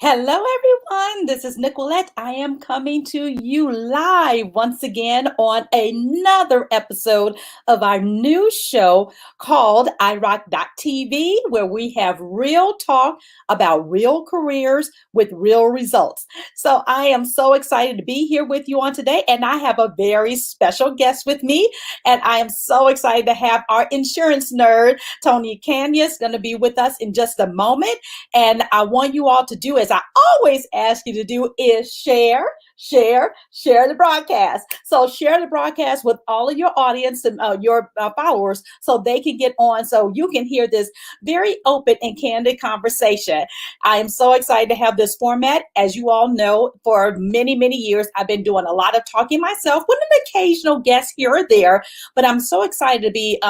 Hello, everyone. This is Nicolette. I am coming to you live once again on another episode of our new show called iRock.tv, where we have real talk about real careers with real results. So I am so excited to be here with you on today, and I have a very special guest with me, and I am so excited to have our insurance nerd, Tony Cañas, going to be with us in just a moment. And I want you all to do, as I always ask you to do, is share the broadcast. So share the broadcast with all of your audience and your followers so they can get on, so you can hear this very open and candid conversation. I am so excited to have this format. As you all know, for many, many years, I've been doing a lot of talking myself with an occasional guest here or there, but I'm so excited to be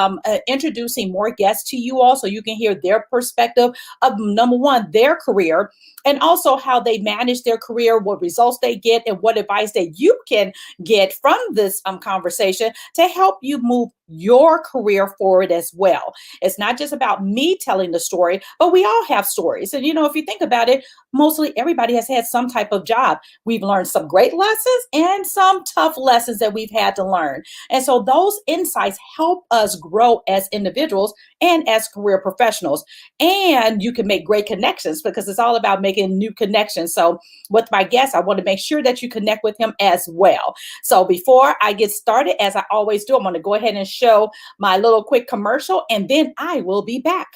introducing more guests to you all so you can hear their perspective of, number one, their career, and also how they manage their career, what results they get, and what advice that you can get from this conversation to help you move your career forward as well. It's not just about me telling the story, but we all have stories. And, if you think about it, mostly everybody has had some type of job. We've learned some great lessons and some tough lessons that we've had to learn. And so those insights help us grow as individuals and as career professionals. And you can make great connections because it's all about making new connections. So with my guest, I want to make sure that you connect with him as well. So before I get started, as I always do, I'm going to go ahead and show my little quick commercial, and then I will be back.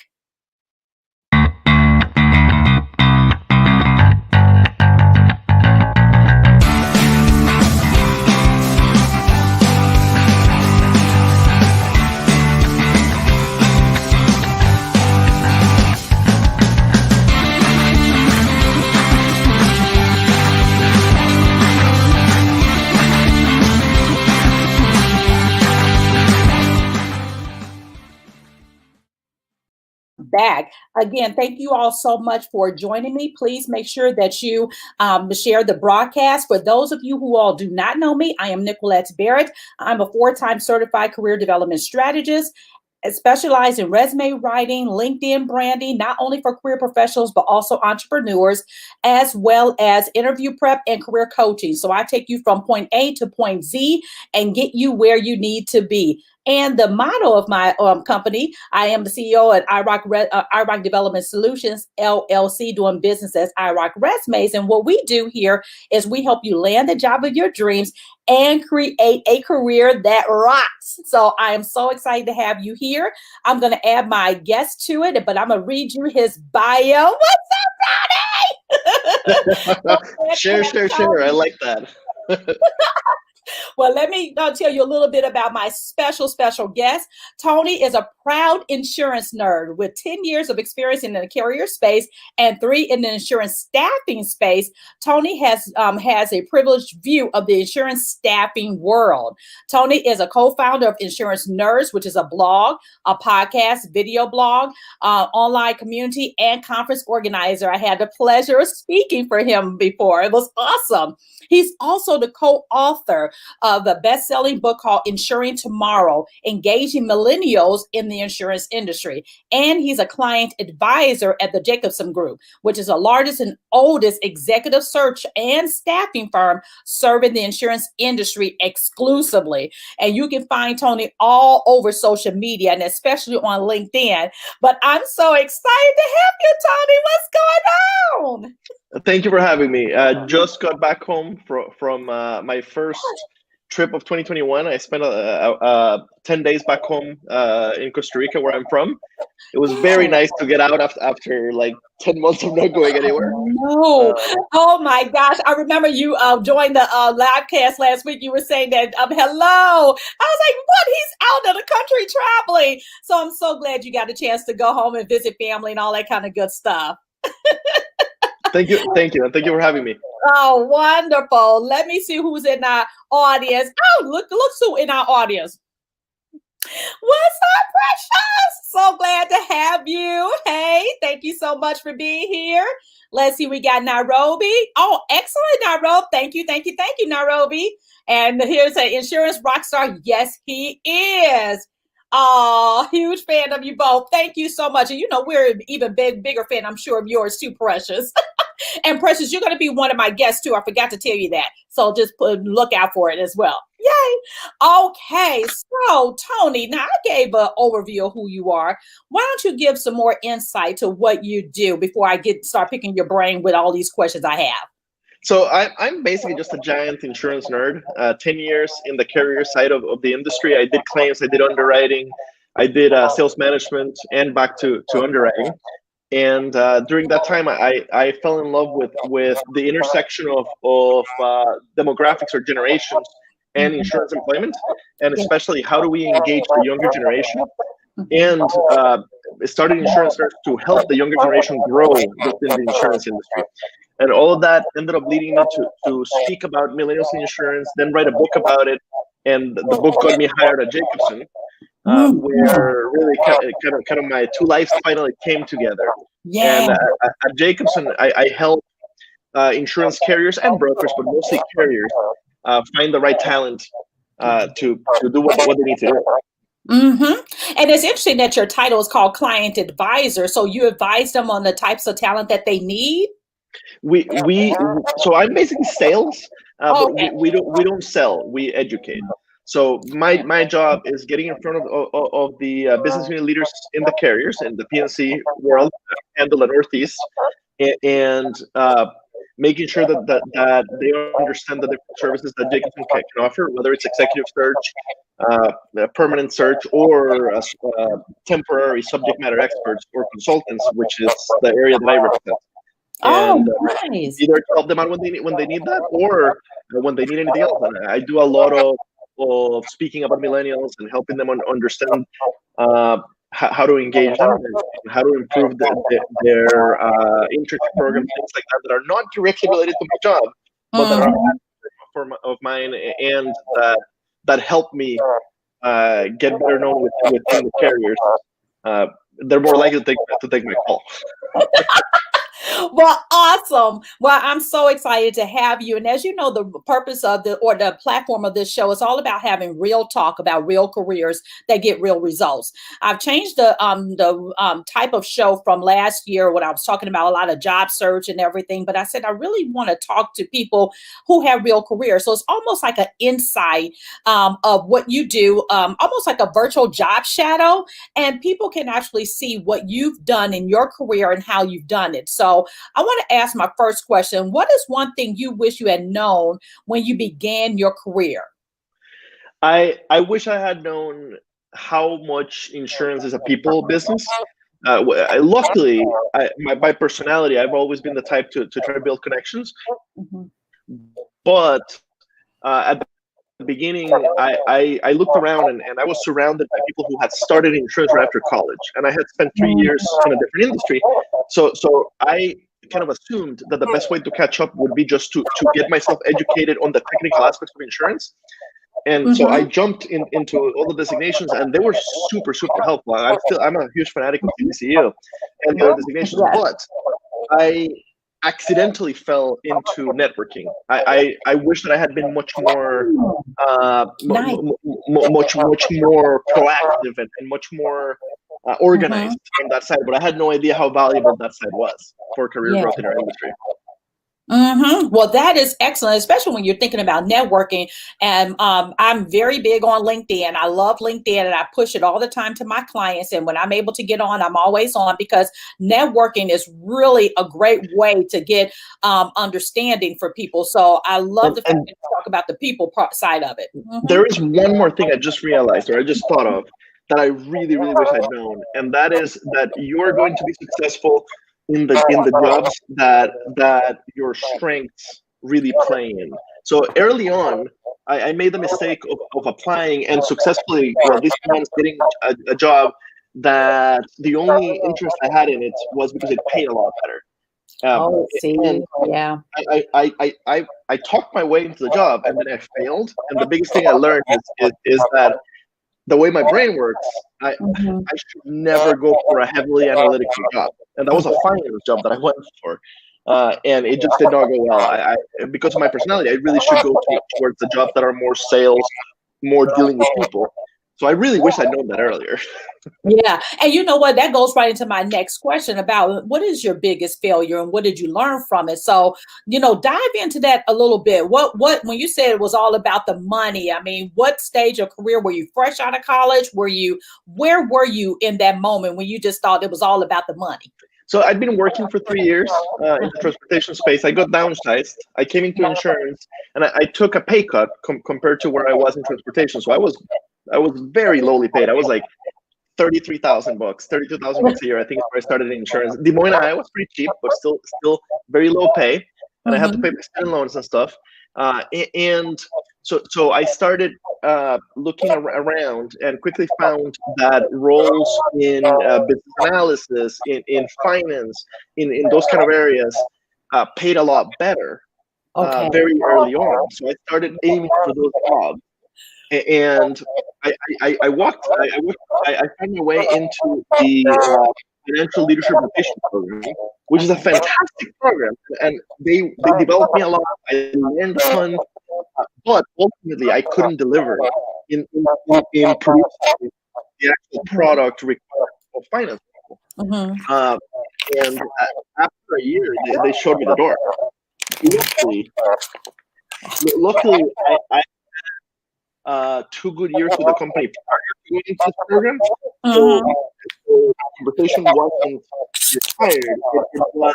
Back again. Thank you all so much for joining me. Please make sure that you share the broadcast. For those of you who all do not know me, I am Nicolette Barrett. I'm a 4-time certified career development strategist. I specialize in resume writing, LinkedIn branding, not only for career professionals, but also entrepreneurs, as well as interview prep and career coaching. So I take you from point A to point Z and get you where you need to be. And the motto of my company, I am the CEO at iRock Development Solutions, LLC, doing business as iRock Resumes. And what we do here is we help you land the job of your dreams and create a career that rocks. So I am so excited to have you here. I'm going to add my guest to it, but I'm going to read you his bio. What's up, Ronnie? Share. I like that. Well, let me tell you a little bit about my special guest. Tony is a proud insurance nerd with 10 years of experience in the carrier space and 3 in the insurance staffing space. Tony has a privileged view of the insurance staffing world. Tony is a co-founder of Insurance Nerds, which is a blog, a podcast, video blog, online community, and conference organizer. I had the pleasure of speaking for him before. It was awesome. He's also the co-author of a best-selling book called Insuring Tomorrow, Engaging Millennials in the Insurance Industry. And he's a client advisor at the Jacobson Group, which is the largest and oldest executive search and staffing firm serving the insurance industry exclusively. And you can find Tony all over social media and especially on LinkedIn. But I'm so excited to have you, Tony. What's going on? Thank you for having me. Just got back home from my first trip of 2021. I spent 10 days back home in Costa Rica, where I'm from. It was very nice to get out after like 10 months of not going anywhere. No. Oh my gosh. I remember you joined the live cast last week. You were saying that, hello. I was like, what? He's out of the country traveling. So I'm so glad you got a chance to go home and visit family and all that kind of good stuff. Thank you. And thank you for having me. Oh, wonderful. Let me see who's in our audience. Oh, look who's in our audience. What's up, Precious? So glad to have you. Hey, thank you so much for being here. Let's see, we got Nairobi. Oh, excellent, Nairobi. Thank you, Nairobi. And here's an insurance rock star. Yes, he is. Oh, huge fan of you both. Thank you so much. And we're an even bigger fan, I'm sure, of yours too, Precious. And Precious, you're going to be one of my guests too. I forgot to tell you that. So just look out for it as well. Yay. Okay. So Tony, now I gave an overview of who you are. Why don't you give some more insight to what you do before I start picking your brain with all these questions I have? So I'm basically just a giant insurance nerd. 10 years in the carrier side of the industry. I did claims, I did underwriting, I did sales management, and back to underwriting. And during that time, I fell in love with the intersection of demographics or generations and insurance employment, and especially how do we engage the younger generation and started insurance to help the younger generation grow within the insurance industry. And all of that ended up leading me to speak about millennials in insurance, then write a book about it. And the book got me hired at Jacobson, where really kind of my two lives finally came together. Yeah. And at Jacobson, I help insurance carriers and brokers, but mostly carriers, find the right talent to do what they need to do. And it's interesting that your title is called client advisor. So you advise them on the types of talent that they need. So I'm basically sales, but we don't sell. We educate. So my job is getting in front of the business unit leaders in the carriers in the P&C world, handle the Northeast, and making sure that they understand the different services that Jacobson can offer, whether it's executive search, permanent search, or temporary subject matter experts or consultants, which is the area that I represent. And nice. Either help them out when they need that, or when they need anything else. And I do a lot of speaking about millennials and helping them understand how to engage them and how to improve their internship programs, things like that are not directly related to my job, but that are of mine, and that help me get better known within the carriers. They're more likely to take my call. Well, awesome. Well, I'm so excited to have you. And as you know, the purpose of the platform of this show is all about having real talk about real careers that get real results. I've changed the type of show from last year when I was talking about a lot of job search and everything. But I said, I really want to talk to people who have real careers. So it's almost like an insight of what you do, almost like a virtual job shadow. And people can actually see what you've done in your career and how you've done it. So I want to ask my first question. What is one thing you wish you had known when you began your career? I wish I had known how much insurance is a people business. Luckily, my personality, I've always been the type to try to build connections. But at the beginning, I looked around and I was surrounded by people who had started insurance right after college, and I had spent 3 years in a different industry. So I kind of assumed that the best way to catch up would be just to get myself educated on the technical aspects of insurance. And so I jumped into all the designations, and they were super, super helpful. I'm a huge fanatic of TBCU and the other designations, but I accidentally fell into networking. I wish that I had been much more much more proactive and much more organized on that side, but I had no idea how valuable that side was for career growth in our industry. Well, that is excellent, especially when you're thinking about networking. And I'm very big on LinkedIn. I love LinkedIn, and I push it all the time to my clients. And when I'm able to get on, I'm always on, because networking is really a great way to get understanding for people. So I love the fact that you talk about the people side of it. There is one more thing I just realized, or I just thought of, that I really, really wish I'd known, and that is that you're going to be successful in the jobs that your strengths really play in. So early on, I made the mistake of applying and successfully, or at least once, getting a job that the only interest I had in it was because it paid a lot better. I talked my way into the job, and then I failed. And the biggest thing I learned is that the way my brain works, I should never go for a heavily analytical job. And that was a finance job that I went for. And it just did not go well. Because of my personality, I really should go towards the jobs that are more sales, more dealing with people. So I really wish I'd known that earlier. Yeah. And you know what? That goes right into my next question about what is your biggest failure and what did you learn from it? So, dive into that a little bit. When you said it was all about the money, I mean, what stage of career were you? Fresh out of college? Where were you in that moment when you just thought it was all about the money? So I'd been working for 3 years in the transportation space. I got downsized. I came into insurance, and I took a pay cut compared to where I was in transportation. So I was very lowly paid. I was like $33,000, $32,000 a year. I think is where I started in insurance. Des Moines, Iowa was pretty cheap, but still very low pay, and I had to pay my student loans and stuff. And so I started looking around and quickly found that roles in business analysis, in finance, in those kind of areas paid a lot better Okay. very early on. So I started aiming for those jobs, and I found my way into the financial leadership rotation program, which is a fantastic program, and they developed me a lot. I learned a ton, but ultimately I couldn't deliver in producing the actual product required for finance people. And after a year, they showed me the door. Luckily, I 2 good years with the company prior to going into this program. So the conversation wasn't required. It was,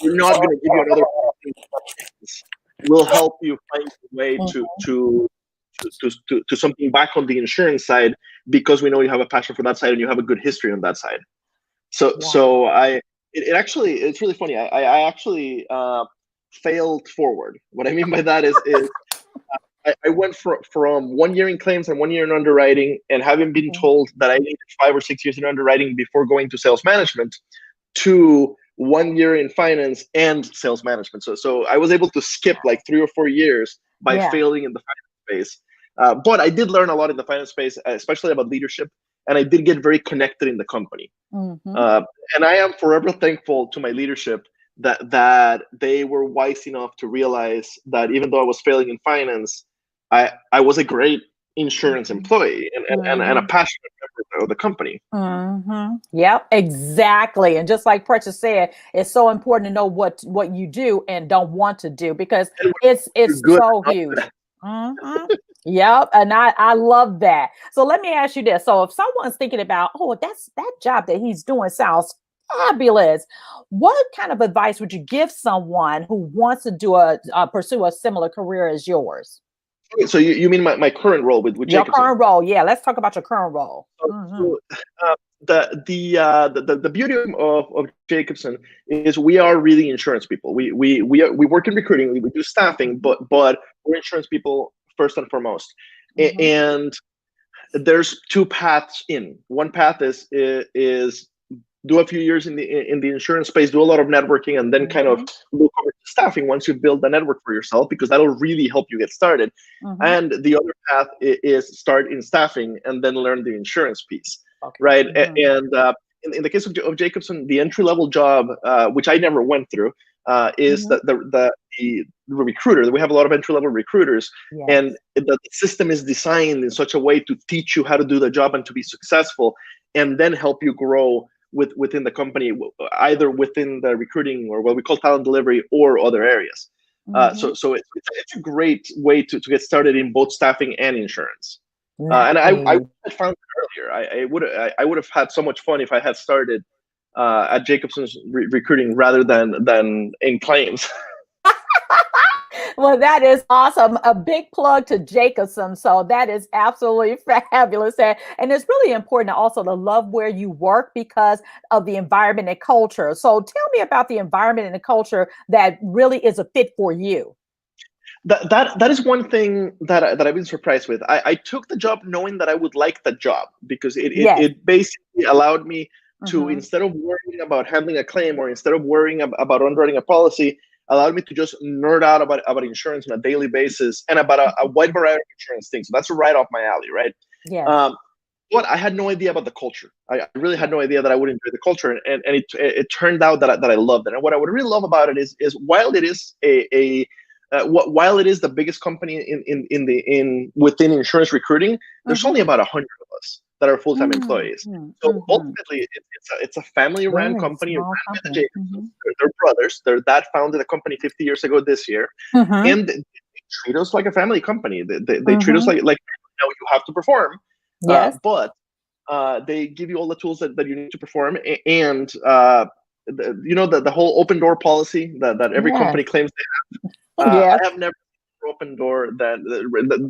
we're not going to give you another chance. We'll help you find a way to something back on the insurance side, because we know you have a passion for that side and you have a good history on that side. So it's really funny. I actually failed forward. What I mean by that is I went from 1 year in claims and 1 year in underwriting, and having been told that I needed 5 or 6 years in underwriting before going to sales management, to 1 year in finance and sales management. So I was able to skip like 3 or 4 years by failing in the finance space. But I did learn a lot in the finance space, especially about leadership, and I did get very connected in the company. And I am forever thankful to my leadership that they were wise enough to realize that even though I was failing in finance, I was a great insurance employee and a passionate member of the company. Yep, exactly. And just like Precious said, it's so important to know what you do and don't want to do, because it's so huge. Yep, and I love that. So let me ask you this. So if someone's thinking about, that job that he's doing sounds fabulous, what kind of advice would you give someone who wants to pursue a similar career as yours? So you mean my current role with Your Jacobson? current role, yeah. Let's talk about your current role. So, the beauty of Jacobson is we are really insurance people. We work in recruiting, we do staffing, but we're insurance people first and foremost. And there's 2 paths in. One path is do a few years in the insurance space, do a lot of networking, and then kind of look over to staffing once you build the network for yourself, because that'll really help you get started. And the other path is start in staffing and then learn the insurance piece, right? And in the case of Jacobson, the entry-level job, which I never went through, is the recruiter. We have a lot of entry-level recruiters, and the system is designed in such a way to teach you how to do the job and to be successful, and then help you grow within the company, either within the recruiting or what we call talent delivery or other areas. So it's a great way to get started in both staffing and insurance. And I found it earlier. I would have had so much fun if I had started at Jacobson's recruiting rather than in claims. Well, that is awesome. A big plug to Jacobson. So that is absolutely fabulous. And it's really important also to love where you work because of the environment and culture. So tell me about the environment and the culture that really is a fit for you. That is one thing that I've been surprised with. I took the job knowing that I would like the job, because it basically allowed me to, instead of worrying about handling a claim or instead of worrying about underwriting a policy, allowed me to just nerd out about insurance on a daily basis and about a wide variety of insurance things. So that's right off my alley, right? Yeah. But I had no idea about the culture. I really had no idea that I would enjoy the culture, and it turned out that I loved it. And what I would really love about it is while it is a while it is the biggest company within insurance recruiting, there's only about 100 of us that are full-time employees. So ultimately, it's a family-run Very company run small by the company. Jacobsons. They're brothers. Their dad founded the company 50 years ago this year, and they treat us like a family company. They treat us like you have to perform, Yes. but they give you all the tools that you need to perform, and the whole open door policy that every company claims they have. Yes. I have never seen an open door that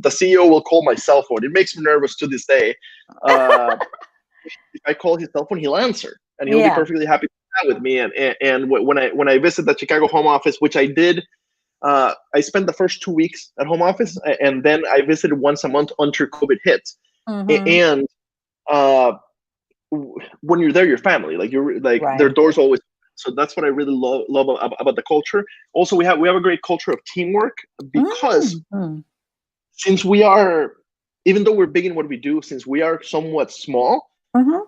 the CEO will call my cell phone. It makes me nervous to this day. If I call his cell phone, he'll answer, and he'll be perfectly happy to chat with me. And when I visit the Chicago home office, which I did, I spent the first 2 weeks at home office, and then I visited once a month until COVID hit. And when you're there, your family, like you're like their doors always. So that's what I really love about the culture. Also, we have a great culture of teamwork because since we are, even though we're big in what we do, since we are somewhat small,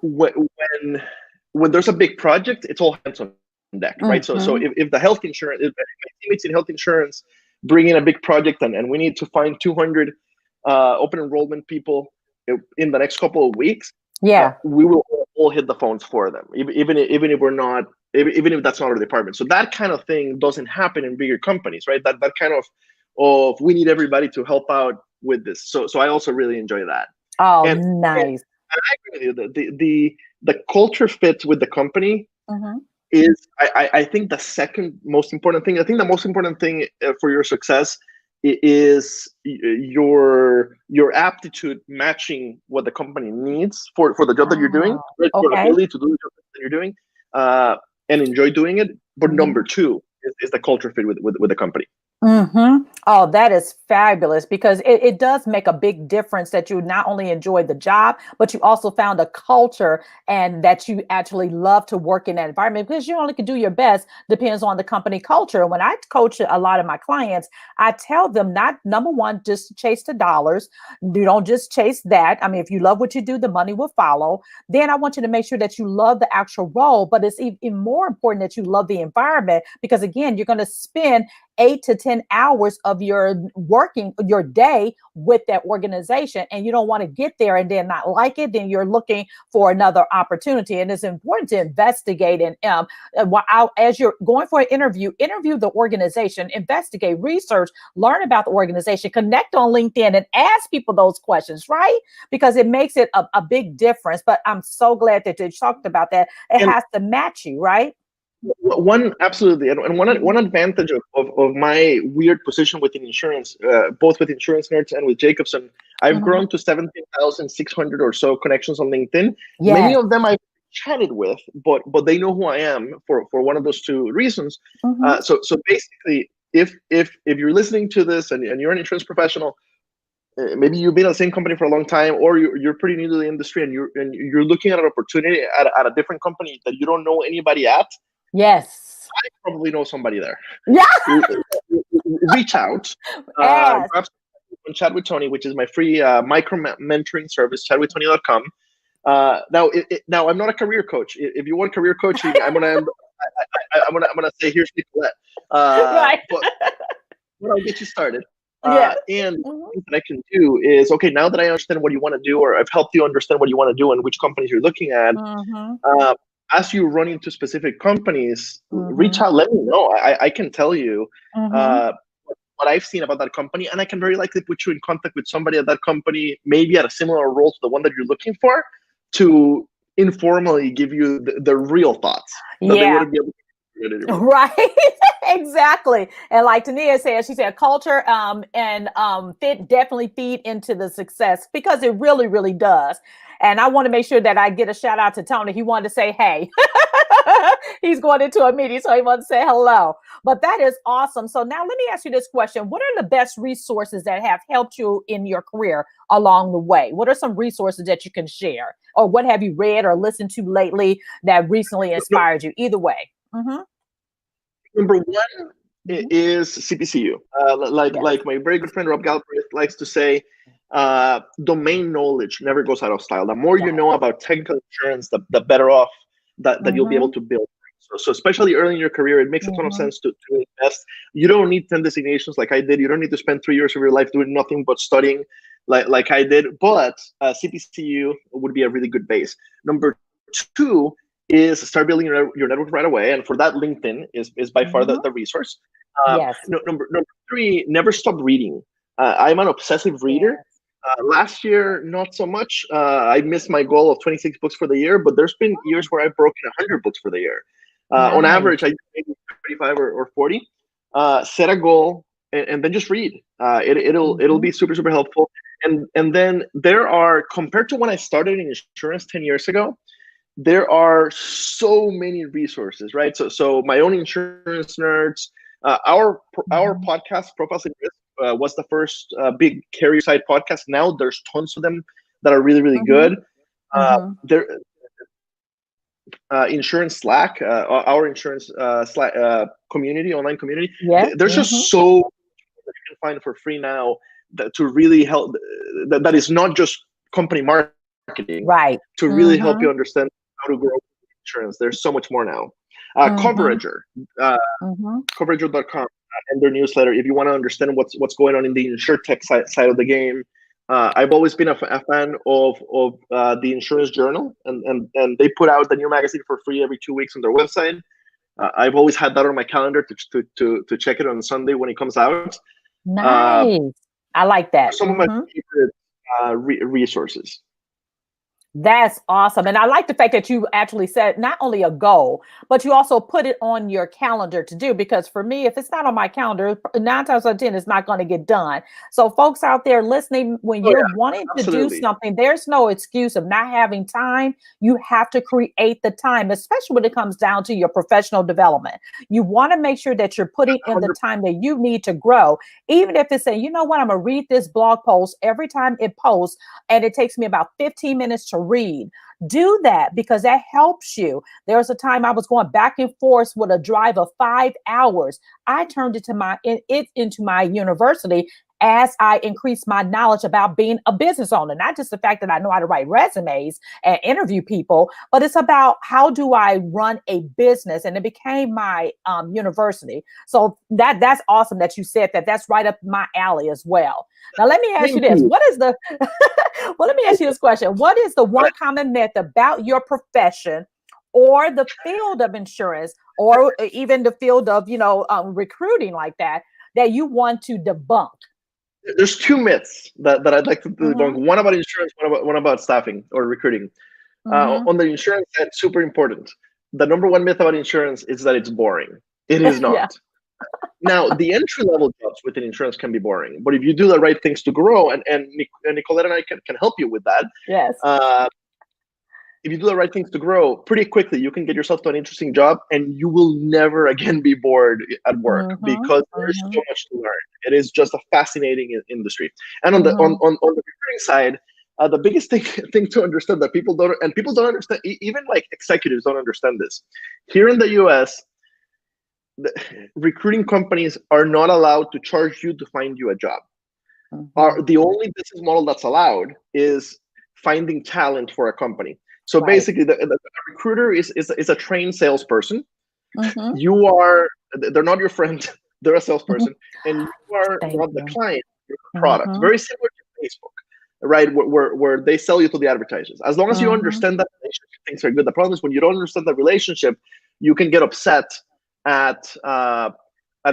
when there's a big project, it's all hands on deck, right? So if the health insurance, if my teammates in health insurance bring in a big project and we need to find 200 open enrollment people in the next couple of weeks, we will all hit the phones for them, even if we're not, even if that's not our department. So that kind of thing doesn't happen in bigger companies, right? That kind of we need everybody to help out with this. So I also really enjoy that. Oh, and, nice. And I agree with you. The culture fit with the company is, I think, the second most important thing. I think the most important thing for your success is your aptitude matching what the company needs for the job that you're doing, right? Your ability to do the job that you're doing, and enjoy doing it. But number two is the culture fit with the company. Oh, that is fabulous, because it does make a big difference that you not only enjoy the job, but you also found a culture and that you actually love to work in that environment, because you only can do your best depends on the company culture. And when I coach a lot of my clients, I tell them, not number one, just chase the dollars. You don't just chase that. I mean, if you love what you do, the money will follow. Then I want you to make sure that you love the actual role, but it's even more important that you love the environment, because again, you're going to spend 8 to 10 hours of your day with that organization, and you don't want to get there and then not like it. Then you're looking for another opportunity. And it's important to investigate and as you're going for an interview the organization, investigate, research, learn about the organization, connect on LinkedIn and ask people those questions, right? Because it makes it a big difference. But I'm so glad that you talked about that. It has to match you, right? Absolutely, and one advantage of my weird position within insurance, both with Insurance Nerds and with Jacobson, I've grown to 17,600 or so connections on LinkedIn. Many of them I've chatted with, but they know who I am for one of those two reasons. So basically, if you're listening to this and you're an insurance professional, maybe you've been at the same company for a long time, or you're pretty new to the industry, and you're looking at an opportunity at a different company that you don't know anybody at. Yes. I probably know somebody there. Yeah. Reach out. Perhaps chat with Tony, which is my free micro mentoring service, chatwithtony.com. Now I'm not a career coach. If you want career coaching, I'm gonna say, here's Nicolette. But I'll get you started. And what I can do is, okay, now that I understand what you want to do, or I've helped you understand what you want to do and which companies you're looking at, as you run into specific companies, reach out, let me know. I can tell you what I've seen about that company, and I can very likely put you in contact with somebody at that company, maybe at a similar role to the one that you're looking for, to informally give you the real thoughts that they wouldn't be able to. Right. Exactly. And like Tania said, she said culture and fit definitely feed into the success, because it really, really does. And I want to make sure that I get a shout out to Tony. He wanted to say, hey, he's going into a meeting, so he wanted to say hello. But that is awesome. So now let me ask you this question. What are the best resources that have helped you in your career along the way? What are some resources that you can share? Or what have you read or listened to lately that recently inspired you? Either way. Number one is CPCU. Like my very good friend Rob Galbraith likes to say, domain knowledge never goes out of style. The more you know about technical insurance, the better off that you'll be able to build. So especially early in your career, it makes a ton of sense to invest. You don't need 10 designations like I did. You don't need to spend 3 years of your life doing nothing but studying like I did. But CPCU would be a really good base. Number two is start building your network right away. And for that, LinkedIn is by far the resource. Yes. Number three, never stop reading. I'm an obsessive reader. Last year, not so much. I missed my goal of 26 books for the year, but there's been years where I've broken 100 books for the year. On average, I do maybe 35 or 40. Set a goal and then just read. It'll be super, super helpful. And then there are, compared to when I started in insurance 10 years ago, there are so many resources, right? So my own insurance nerds, our podcast, Profiles in Risk, was the first big carrier side podcast. Now there's tons of them that are really, really good. There, insurance Slack, our insurance Slack community, online community. There's just so much that you can find for free now to really help. That is not just company marketing, right? To really help you understand how to grow insurance. There's so much more now. Coverager, Coverager.com, and their newsletter. If you want to understand what's going on in the insurtech side of the game. I've always been a fan of the Insurance Journal, and they put out the new magazine for free every 2 weeks on their website. I've always had that on my calendar to check it on Sunday when it comes out. Nice. I like that. Some of my favorite resources. That's awesome. And I like the fact that you actually set not only a goal, but you also put it on your calendar to do, because for me, if it's not on my calendar, 9 times out of 10, it's not going to get done. So folks out there listening, when you're wanting to do something, there's no excuse of not having time. You have to create the time, especially when it comes down to your professional development. You want to make sure that you're putting in the time that you need to grow. Even if it's saying, you know what, I'm going to read this blog post every time it posts, and it takes me about 15 minutes to read. Do that, because that helps you. There was a time I was going back and forth with a drive of 5 hours. I turned it into my university as I increased my knowledge about being a business owner. Not just the fact that I know how to write resumes and interview people, but it's about how do I run a business, and it became my university. So that's awesome that you said that. That's right up my alley as well. Now let me ask you this: what is the? Well, let me ask you this question: what is the one common myth about your profession, or the field of insurance, or even the field of recruiting like that you want to debunk? There's 2 myths that I'd like to debunk. One about insurance, one about staffing or recruiting. On the insurance side, super important. The number one myth about insurance is that it's boring. It is not. Now, the entry-level jobs within insurance can be boring, but if you do the right things to grow, and Nicolette and I can help you with that. Yes. If you do the right things to grow, pretty quickly you can get yourself to an interesting job, and you will never again be bored at work because there's so much to learn. It is just a fascinating industry. And on the recruiting side, the biggest thing to understand that people don't understand, even like executives don't understand this. Here in the US, the recruiting companies are not allowed to charge you to find you a job. The only business model that's allowed is finding talent for a company. So basically, the recruiter is a trained salesperson. They're not your friend. They're a salesperson, and you are not the client. You're the product. Very similar to Facebook, right? Where they sell you to the advertisers. As long as you understand that relationship, things are good. The problem is when you don't understand the relationship, you can get upset at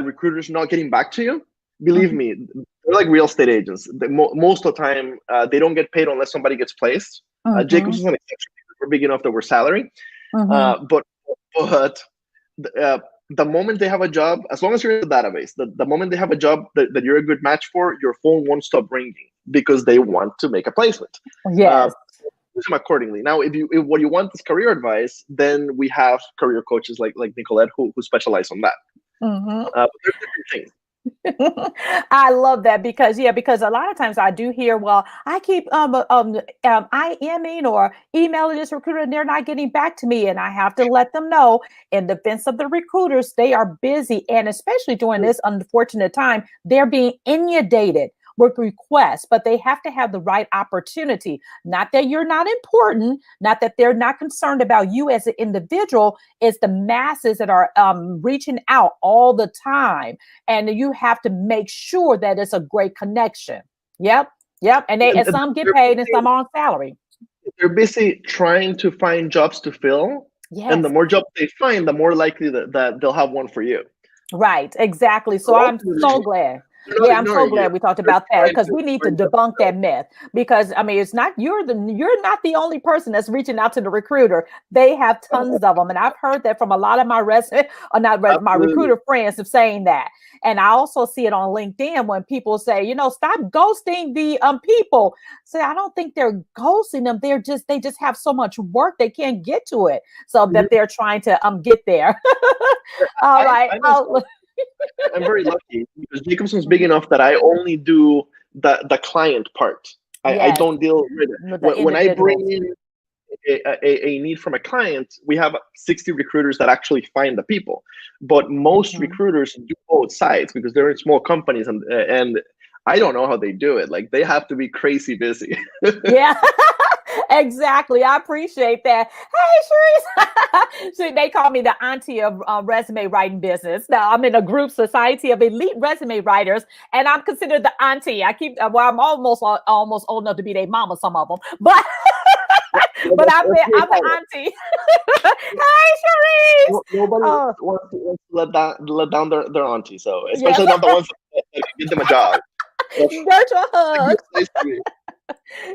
recruiters not getting back to you. Believe me, they're like real estate agents. Most of the time, they don't get paid unless somebody gets placed. Jacobs is an exception. We're big enough that we're salary. But the moment they have a job, as long as you're in the database, the moment they have a job that you're a good match for, your phone won't stop ringing because they want to make a placement. Yes. Use them accordingly. Now, if what you want is career advice, then we have career coaches like Nicolette who specialize on that. But there's different things. I love that because a lot of times I do hear, well, I keep IMing or emailing this recruiter and they're not getting back to me, and I have to let them know, in defense of the recruiters, they are busy, and especially during this unfortunate time, they're being inundated with requests, but they have to have the right opportunity. Not that you're not important, not that they're not concerned about you as an individual. It's the masses that are reaching out all the time, and you have to make sure that it's a great connection. Yep, yep. And some get paid and some are on salary. They're busy trying to find jobs to fill, and the Yes. more jobs they find, the more likely that they'll have one for you. Right, exactly. So So I'm so ultimately, glad. they're not Yeah, I'm so ignoring you. glad we talked They're about that trying because to we need to find jobs debunk to that myth. Because I mean, it's not you're not the only person that's reaching out to the recruiter. They have fill. tons of them, and I've heard that from a lot of my my Absolutely. recruiter friends of saying that. And I also see it on LinkedIn when people say, stop ghosting the people. Say, I don't think they're ghosting them. They just have so much work they can't get to it, so that they're trying to get there. All right. I myself, I'm very lucky because Jacobson's big enough that I only do the client part. I Yes, don't deal with it. with the When I bring individuals. in a need from a client, we have 60 recruiters that actually find the people. But most Mhm. recruiters do both sides because they're in small companies, and I don't know how they do it. Like they have to be crazy busy. Yeah, exactly. I appreciate that. Hey, Sharice. See, they call me the auntie of resume writing business. Now, I'm in a group society of elite resume writers, and I'm considered the auntie. Well, I'm almost old enough to be their mama, some of them, but Well, but I'm that's your the title. auntie. Hey, Sharice. Nobody Oh, wants to let down their auntie. So yes. especially not the ones that can get them a job. That's Virtual a good hug. place to be.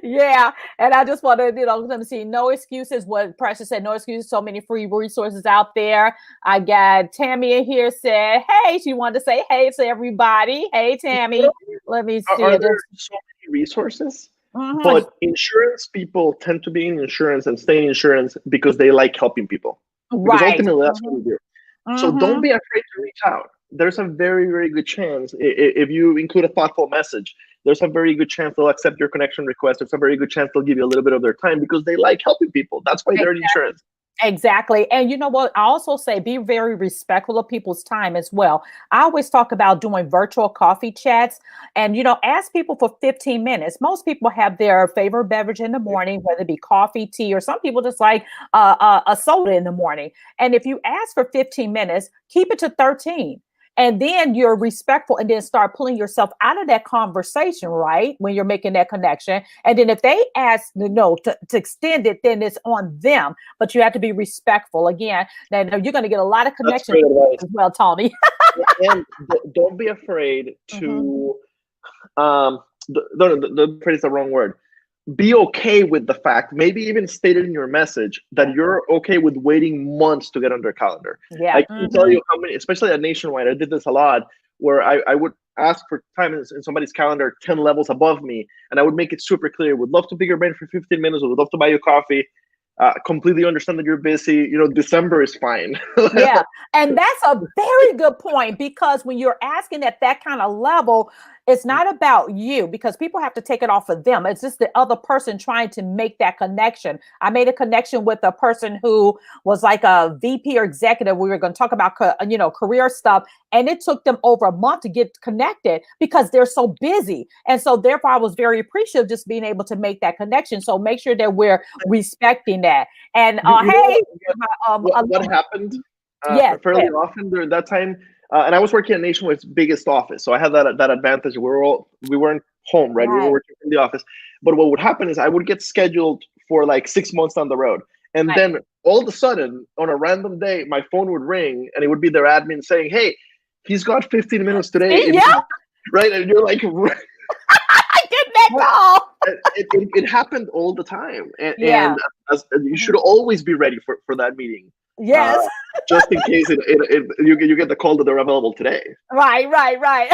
Yeah, and I just want to, let me see. No excuses. What Precious said. No excuses. So many free resources out there. I got Tammy in here said, "Hey," she wanted to say, "Hey" to everybody. Hey, Tammy. Let me see Are it. there so many resources? Mhm. But insurance people tend to be in insurance and stay in insurance because they like helping people. Because Right. ultimately that's what Mhm. we do. So don't Mhm. be afraid to reach out. There's a very, very good chance if you include a thoughtful message, there's a very good chance they'll accept your connection request. There's a very good chance they'll give you a little bit of their time because they like helping people. That's why they're in insurance. Exactly. And you know what? I also say be very respectful of people's time as well. I always talk about doing virtual coffee chats and, ask people for 15 minutes. Most people have their favorite beverage in the morning, whether it be coffee, tea, or some people just like a soda in the morning. And if you ask for 15 minutes, keep it to 13. And then you're respectful and then start pulling yourself out of that conversation, right? When you're making that connection. And then if they ask, to extend it, then it's on them, but you have to be respectful. Again, then you're going to get a lot of That's connections great advice. as well, Tony. And don't be afraid Mhm. to the phrase is the wrong word. Be okay with the fact, maybe even state it in your message, that you're okay with waiting months to get on their calendar. Yeah. I can tell you how many, especially at Nationwide, I did this a lot where I would ask for time in somebody's calendar 10 levels above me, and I would make it super clear. Would love to pick your brain for 15 minutes, or would love to buy you coffee. Completely understand that you're busy. December is fine. Yeah. And that's a very good point because when you're asking at that kind of level, it's not about you because people have to take it off of them. It's just the other person trying to make that connection. I made a connection with a person who was like a VP or executive. We were going to talk about, career stuff. And it took them over a month to get connected because they're so busy. And so therefore I was very appreciative just being able to make that connection. So make sure that we're respecting that. And You know hey, what happened yes, fairly yes. often during that time, and I was working at Nationwide's biggest office, so I had that advantage. We weren't home, right? We were Right, working from the office. But what would happen is I would get scheduled for like 6 months down the road, and right. then all of a sudden, on a random day, my phone would ring, and it would be their admin saying, "Hey, he's got 15 minutes today," See, yeah, right? And you're like, I get that call. it happened all the time, and Yeah. you Mhm. should always be ready for that meeting, uh, Yes. just in case you get the call that they're available today. Right, right, right.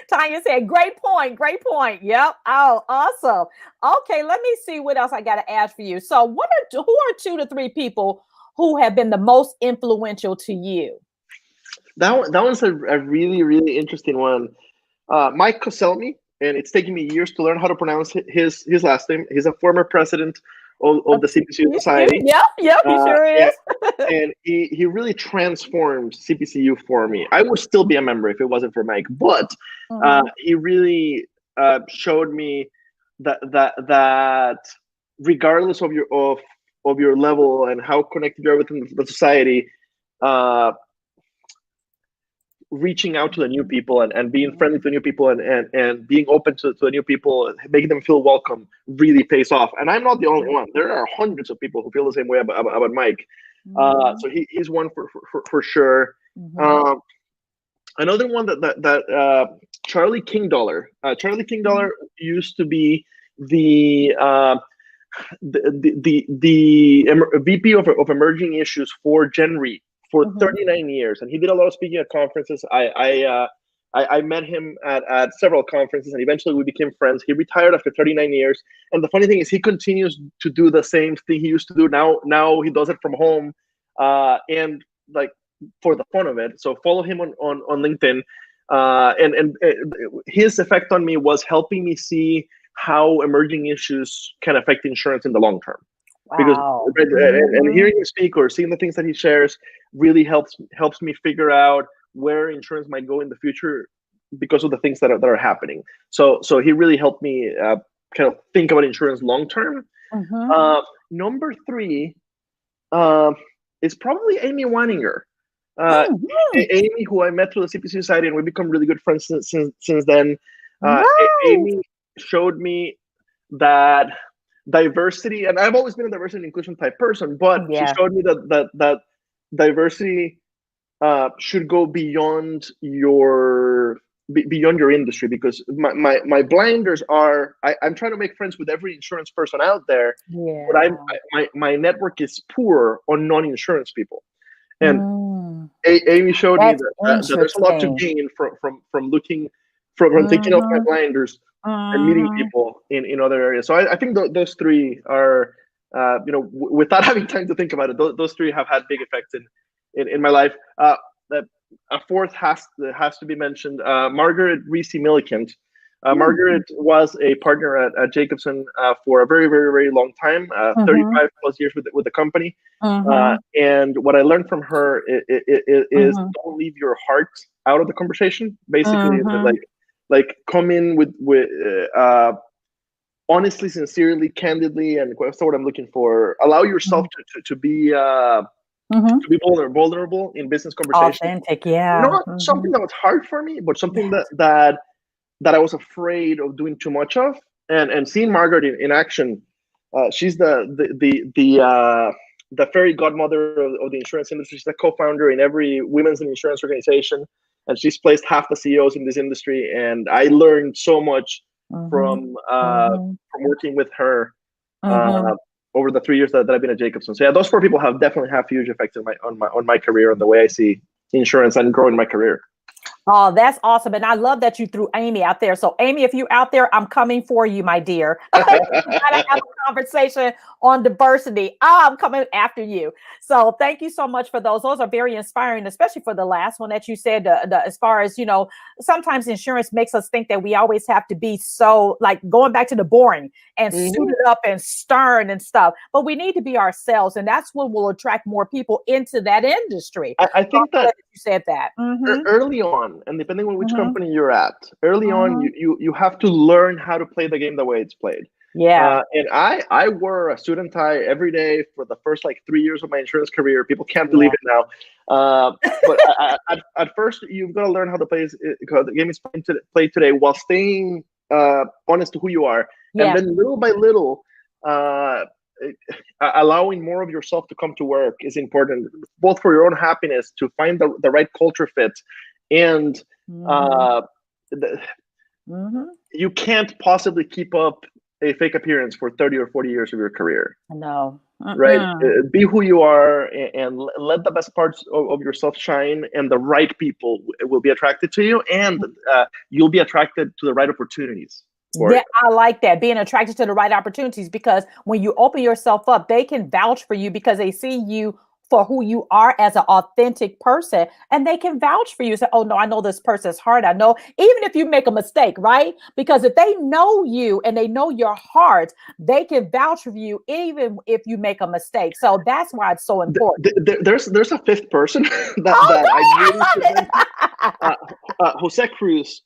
Tanya said, great point, great point. Yep. Oh, awesome. Okay, let me see what else I got to ask for you. So, who are 2 to 3 people who have been the most influential to you? That one's a really really interesting one. Mike Koselmi, and it's taken me years to learn how to pronounce his last name. He's a former president of the CPCU Society. Yep, yep, he sure And, is. and he really transformed CPCU for me. I would still be a member if it wasn't for Mike, but he really showed me that regardless of your level and how connected you are within the society, reaching out to the new people and being friendly to new people and being open to the new people, making them feel welcome, really pays off. And I'm not the only one. There are hundreds of people who feel the same way about Mike. So he's one for sure. Another one that Charlie Kingdollar. Charlie Kingdollar used to be the VP of emerging issues for GenRe for 39 years, and he did a lot of speaking at conferences. I met him at several conferences, and eventually we became friends. He retired after 39 years, and the funny thing is he continues to do the same thing he used to do. Now he does it from home, and like for the fun of it. So follow him on LinkedIn, and his effect on me was helping me see how emerging issues can affect insurance in the long term. Wow. Because and hearing him speak or seeing the things that he shares really helps me figure out where insurance might go in the future because of the things that are happening. So he really helped me kind of think about insurance long term. Number 3 is probably Amy Waninger. Amy, who I met through the CPC Society, and we've become really good friends since then. Amy showed me that diversity, and I've always been a diversity and inclusion type person, but she showed me that diversity should go beyond your industry, because my blinders are I'm trying to make friends with every insurance person out there, but my network is poor on non-insurance people. And Amy showed me that there's a lot to gain from looking from taking off my blinders and meeting people in other areas. So I think those 3 are, without having time to think about it, those 3 have had big effects in my life. A 4th has to be mentioned, Margaret Reese Millicent. Margaret was a partner at Jacobson for a very, very, very long time, 35 plus years with the company. And what I learned from her is don't leave your heart out of the conversation. Basically, like come in with honestly, sincerely, candidly, and that's what I'm looking for. Allow yourself to be vulnerable in business conversation. Authentic, Not something that was hard for me, but something that I was afraid of doing too much of. And seeing Margaret in action, she's the fairy godmother of the insurance industry. She's a co-founder in every women's insurance organization, and she's placed half the CEOs in this industry. And I learned so much from working with her over the 3 years that I've been at Jacobson. So yeah, those 4 people have definitely had huge effects on my career and the way I see insurance and growing my career. Oh, that's awesome. And I love that you threw Amy out there. So Amy, if you're out there, I'm coming for you, my dear. We gotta have a conversation on diversity. I'm coming after you. So thank you so much for those. Those are very inspiring, especially for the last one that you said, as far as, sometimes insurance makes us think that we always have to be so like going back to the boring and suited up and stern and stuff. But we need to be ourselves. And that's what will attract more people into that industry. I think that you said that early on, and depending on which company you're at, early on, you have to learn how to play the game the way it's played. Yeah. And I wore a suit and tie every day for the first 3 years of my insurance career. People can't believe it now. But at first, you've got to learn how to play the game is played today while staying honest to who you are. And then little by little, allowing more of yourself to come to work is important, both for your own happiness, to find the right culture fit. And you can't possibly keep up a fake appearance for 30 or 40 years of your career. No. Right? Be who you are and let the best parts of yourself shine, and the right people will be attracted to you, and you'll be attracted to the right opportunities. Yeah, I like that, being attracted to the right opportunities, because when you open yourself up, they can vouch for you because they see you for who you are as an authentic person, and they can vouch for you. Say, oh no, I know this person's heart. I know, even if you make a mistake, right? Because if they know you and they know your heart, they can vouch for you even if you make a mistake. So that's why it's so important. There's a fifth person Oh, that I really should mention. Jose Cruz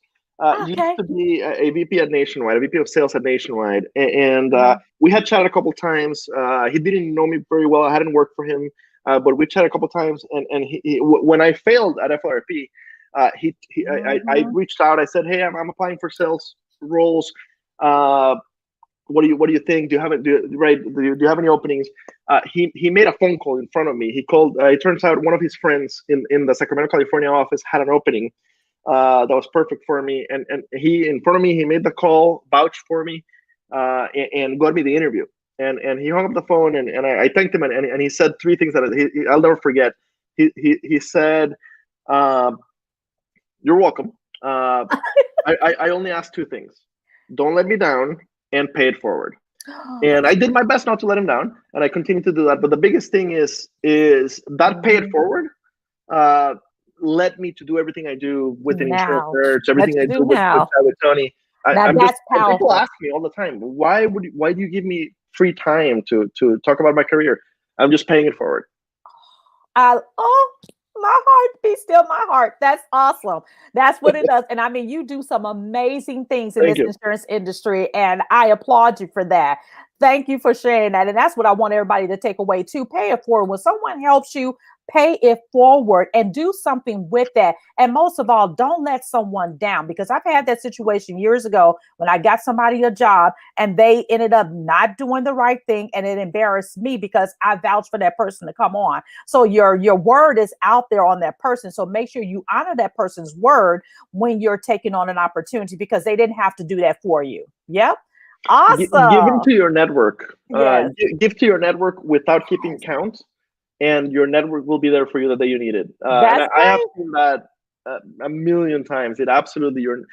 used okay. to be a VP at Nationwide, a VP of sales at Nationwide, and Mhm. we had chatted a couple times. He didn't know me very well. I hadn't worked for him, but we chatted a couple times. And when I failed at FRP, I Mhm. reached out. I said, "Hey, I'm applying for sales roles. Uh, what do you think? Do you have any openings?" He made a phone call in front of me. He called. It turns out one of his friends in the Sacramento, California office had an opening that was perfect for me, and he in front of me, he made the call, vouched for me, and got me the interview. And he hung up the phone, and I thanked him, and he said three things that I'll never forget. He said, "You're welcome. I only asked two things: don't let me down, and pay it forward." And I did my best not to let him down, and I continue to do that. But the biggest thing is that pay it Mhm. forward uh, led me to do everything I do with an insurance Now, search, what everything I you do do with now. Tony. Now I'm just, that's and people powerful. ask me all the time, why do you give me free time to talk about my career? I'm just paying it forward. Oh, my heart, be still my heart. That's awesome. That's what it does. And I mean, you do some amazing things in Thank this you. insurance industry, and I applaud you for that. Thank you for sharing that. And that's what I want everybody to take away too. Pay it forward. When someone helps you, pay it forward and do something with that. And most of all, don't let someone down, because I've had that situation years ago when I got somebody a job and they ended up not doing the right thing, and it embarrassed me because I vouched for that person to come on. So your word is out there on that person. So make sure you honor that person's word when you're taking on an opportunity, because they didn't have to do that for you. Yep. Give Awesome. into your network. Yes. Give to your network without keeping count, and your network will be there for you the day you need it. And That's I have right. seen that a million times. It absolutely you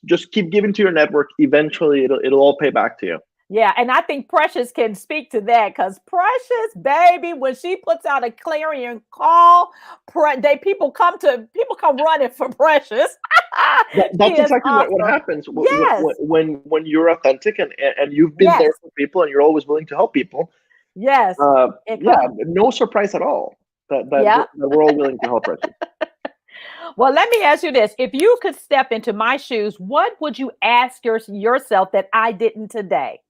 just keep giving to your network. Eventually, it'll all pay back to you. Yeah, and I think Precious can speak to that, because Precious, baby, when she puts out a clarion call, people come running for Precious. She That's is exactly what awesome. happens Yes, when you're authentic and you've been there yes, for people and you're always willing to help people. yes. It Yeah, comes. no surprise at all Yeah. that we're all willing to help Reggie. Well, let me ask you this. If you could step into my shoes, what would you ask yourself that I didn't today?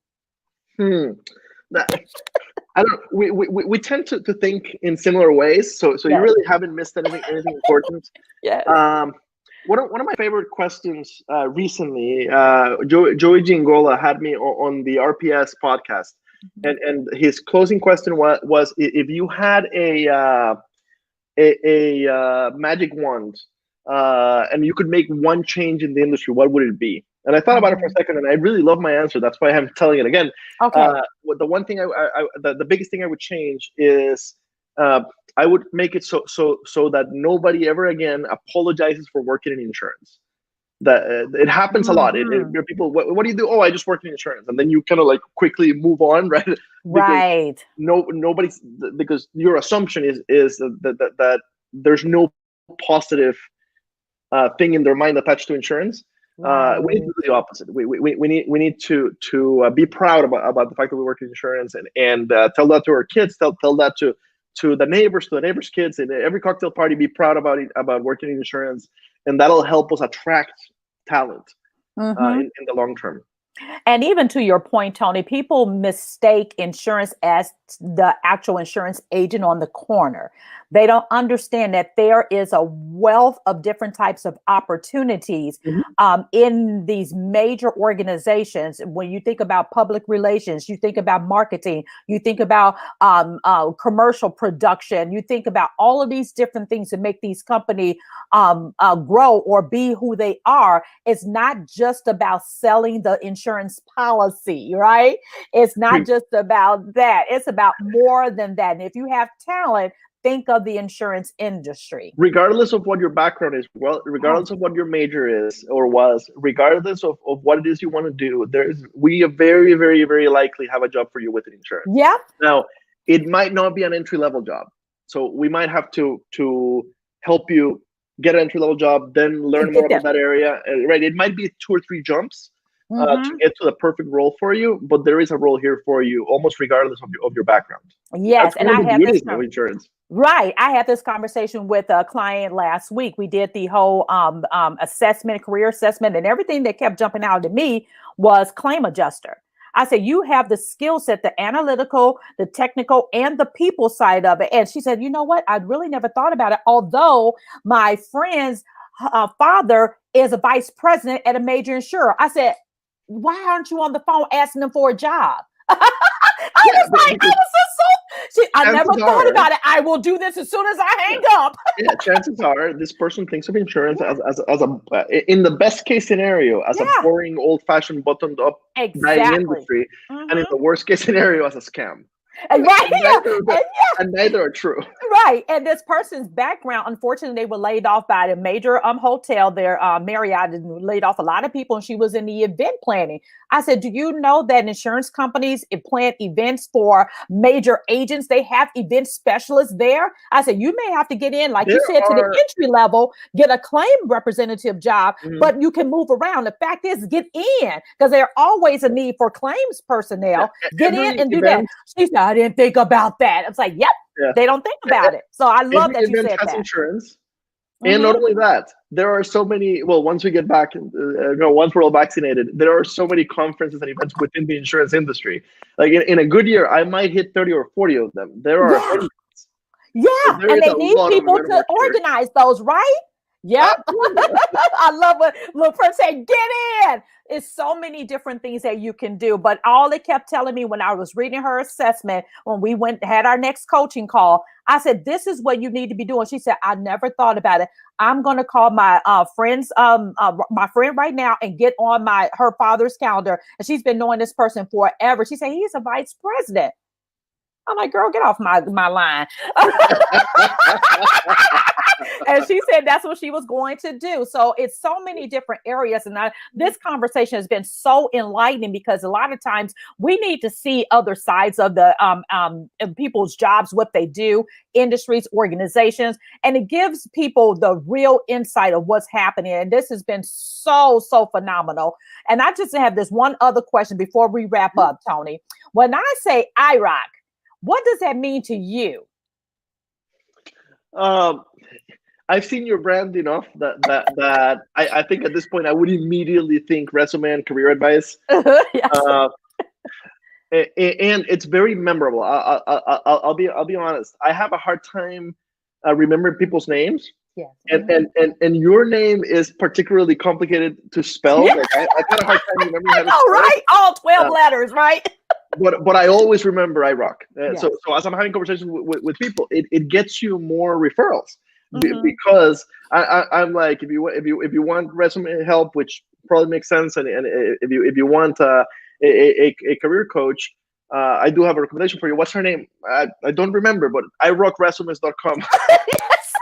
Hmm. That, I don't. We tend to think in similar ways. So you Yes. really haven't missed anything important. Yes. Um, one of my favorite questions recently, Joey Giangola had me on the RPS podcast, and his closing question was if you had a magic wand and you could make one change in the industry, what would it be? And I thought about it for a Mhm. second, and I really love my answer. That's why I'm telling it again. Okay. The one thing the biggest thing I would change is uh, I would make it so that nobody ever again apologizes for working in insurance. That it happens a lot. Mhm. People, what do you do? Oh, I just work in insurance, and then you kind of like quickly move on, right? Because Right. nobody's because your assumption is that there's no positive thing in their mind attached to insurance. We need to Right. do the opposite. We need to be proud about the fact that we work in insurance and tell that to our kids. Tell that to the neighbors' kids, and every cocktail party. Be proud about it, about working in insurance, and that'll help us attract talent Mhm. in the long term. And even to your point, Tony, people mistake insurance as the actual insurance agent on the corner. They don't understand that there is a wealth of different types of opportunities Mhm. in these major organizations. When you think about public relations, you think about marketing, you think about commercial production, you think about all of these different things to make these companies grow or be who they are. It's not just about selling the insurance policy, right? It's not just about that. It's about more than that. And if you have talent, think of the insurance industry. Regardless of what your background is, well, Yes. regardless of what your major is or was, regardless of what it is you want to do, we very, very, very likely have a job for you within insurance. Yep. Now, it might not be an entry level job. So we might have to help you get an entry level job, then learn more about that area. Right? It might be 2 or 3 jumps to get to the perfect role for you, but there is a role here for you, almost regardless of your background. Yes, and I have this of insurance. Right. I had this conversation with a client last week. We did the whole assessment, career assessment, and everything that kept jumping out to me was claim adjuster. I said, you have the skill set, the analytical, the technical, and the people side of it. And she said, you know what? I really never thought about it. Although my friend's father is a vice president at a major insurer. I said, why aren't you on the phone asking them for a job? I never thought about it. I will do this as soon as I hang up. Yeah, chances are this person thinks of insurance as a in the best case scenario as a boring, old-fashioned, buttoned-up dying industry, and in the worst case scenario as a scam. Right. And neither are true. Right. And this person's background, unfortunately, they were laid off by a major hotel there. Marriott laid off a lot of people, and she was in the event planning. I said, do you know that insurance companies plan events for major agents? They have event specialists there. I said, you may have to get in, like you said, to the entry level, get a claim representative job, but you can move around. The fact is, get in, because there's always a need for claims personnel. Get in and do that. She said, I didn't think about that. I was like, yep. Yeah. They don't think about it. So I love that you said that. Insurance. And not only that, there are so many, well, once we get back, once we're all vaccinated, there are so many conferences and events within the insurance industry. Like in a good year, I might hit 30 or 40 of them. There are hundreds. Yeah, so and they need people to organize those, right? Yeah. I love what LaFern said, get in. It's so many different things that you can do. But all it kept telling me when I was reading her assessment, when we had our next coaching call, I said, this is what you need to be doing. She said, I never thought about it. I'm going to call my my friend right now and get on her father's calendar. And she's been knowing this person forever. She said, he's a vice president. I'm like, girl, get off my line. And she said that's what she was going to do. So it's so many different areas. And this conversation has been so enlightening, because a lot of times we need to see other sides of the people's jobs, what they do, industries, organizations, and it gives people the real insight of what's happening. And this has been so phenomenal. And I just have this one other question before we wrap up, Tony. When I say IROC, what does that mean to you? I've seen your brand enough that I think at this point I would immediately think resume and career advice. Yes. And it's very memorable. I'll be honest. I have a hard time remembering people's names. Yes. And your name is particularly complicated to spell. Yeah. Like I had a hard time remembering how to spell. Right? All 12 letters, right? But I always remember IROC. Yes. So as I'm having conversations with people, it gets you more referrals. Because I'm like, if you want resume help, which probably makes sense, and if you want a career coach, I do have a recommendation for you. What's her name? I don't remember, but irockresumes.com. Yes.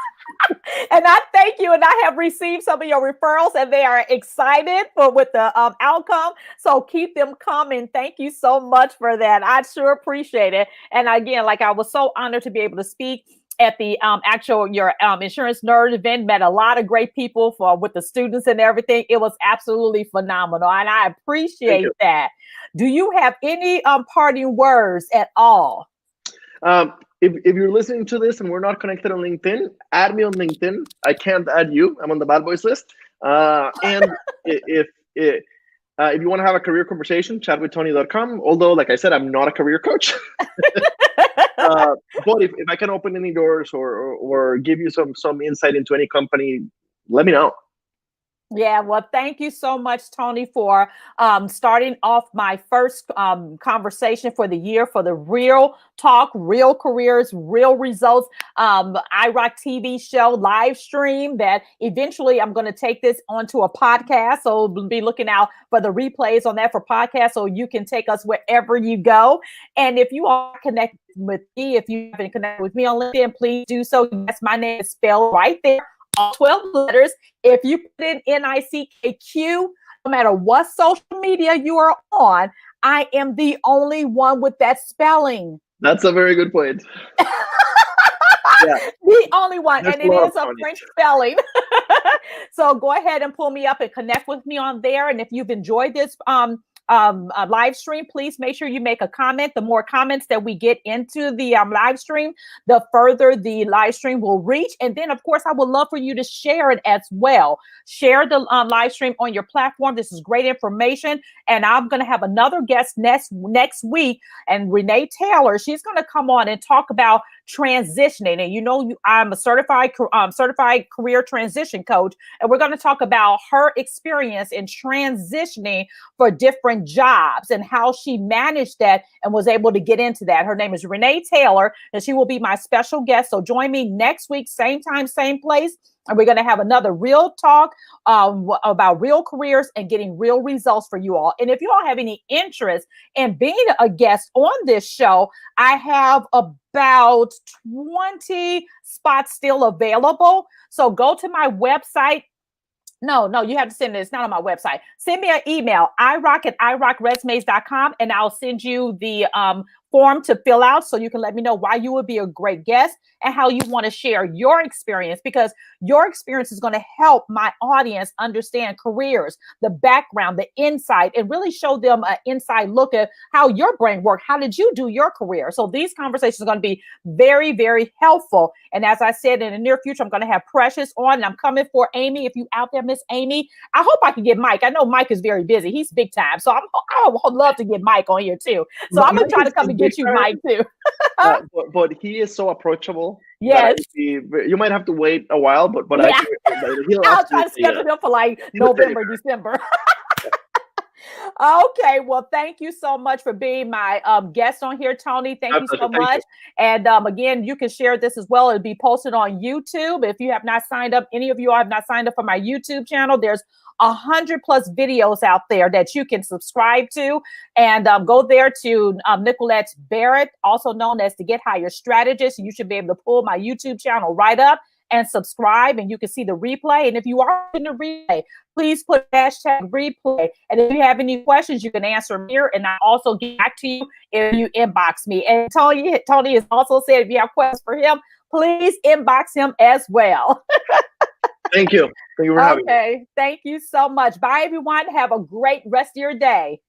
And I thank you, and I have received some of your referrals, and they are excited with the outcome. So keep them coming. Thank you so much for that. I sure appreciate it. And again, like, I was so honored to be able to speak at the your insurance nerd event. Met a lot of great people with the students and everything. It was absolutely phenomenal, and I appreciate that. Do you have any parting words at all? If you're listening to this and we're not connected on LinkedIn, add me on LinkedIn. I can't add you. I'm on the bad boys list. And if you want to have a career conversation, chatwithtony.com. Although, like I said, I'm not a career coach. But if I can open any doors or give you some insight into any company, let me know. Yeah, well, thank you so much, Tony, for starting off my first conversation for the year, for the real talk, real careers, real results, IROC TV show live stream that eventually I'm going to take this onto a podcast. So be looking out for the replays on that for podcasts, so you can take us wherever you go. And if you are connected with me, if you haven't connected with me on LinkedIn, please do so. Yes, my name is spelled right there. All 12 letters. If you put in NICKQ, no matter what social media you are on, I am the only one with that spelling. That's a very good point. Yeah, The only one, there's and a it lot of is a Tony. French spelling. So go ahead and pull me up and connect with me on there. And if you've enjoyed this live stream, please make sure you make a comment. The more comments that we get into the live stream, the further the live stream will reach. And then, of course, I would love for you to share it as well. Share the live stream on your platform. This is great information. And I'm going to have another guest next week. And Renee Taylor, she's going to come on and talk about transitioning. And you know, I'm a certified career transition coach, and we're going to talk about her experience in transitioning for different jobs and how she managed that and was able to get into that. Her name is Renee Taylor, and she will be my special guest. So join me next week, same time, same place. And we're going to have another real talk about real careers and getting real results for you all. And if you all have any interest in being a guest on this show, I have about 20 spots still available. So go to my website. No, you have to send it. It's not on my website. Send me an email, irock@irockresumes.com, and I'll send you the form to fill out so you can let me know why you would be a great guest and how you want to share your experience, because your experience is going to help my audience understand careers, the background, the insight, and really show them an inside look at how your brain works. How did you do your career? So these conversations are going to be very, very helpful. And as I said, in the near future, I'm going to have Precious on, and I'm coming for Amy. If you out there, Miss Amy, I hope I can get Mike. I know Mike is very busy. He's big time. So I would love to get Mike on here too. So I'm going to try to come and get you, Mike, too. But he is so approachable. Yes. You might have to wait a while, but Yeah. I think I'll try to schedule him for like November, December. Okay, well, thank you so much for being my guest on here, Tony. Thank you so much. And again, you can share this as well. It'll be posted on YouTube. If you have not signed up, any of you all have not signed up for my YouTube channel, there's 100+ videos out there that you can subscribe to. And go there to Nicolette Barrett, also known as the Get Higher Strategist. You should be able to pull my YouTube channel right up and subscribe, and you can see the replay. And if you are in the replay, please put #replay. And if you have any questions, you can answer them here, and I'll also get back to you if you inbox me. And Tony has also said if you have questions for him, please inbox him as well. Thank you. Thank you for having me. Okay, thank you so much. Bye, everyone. Have a great rest of your day.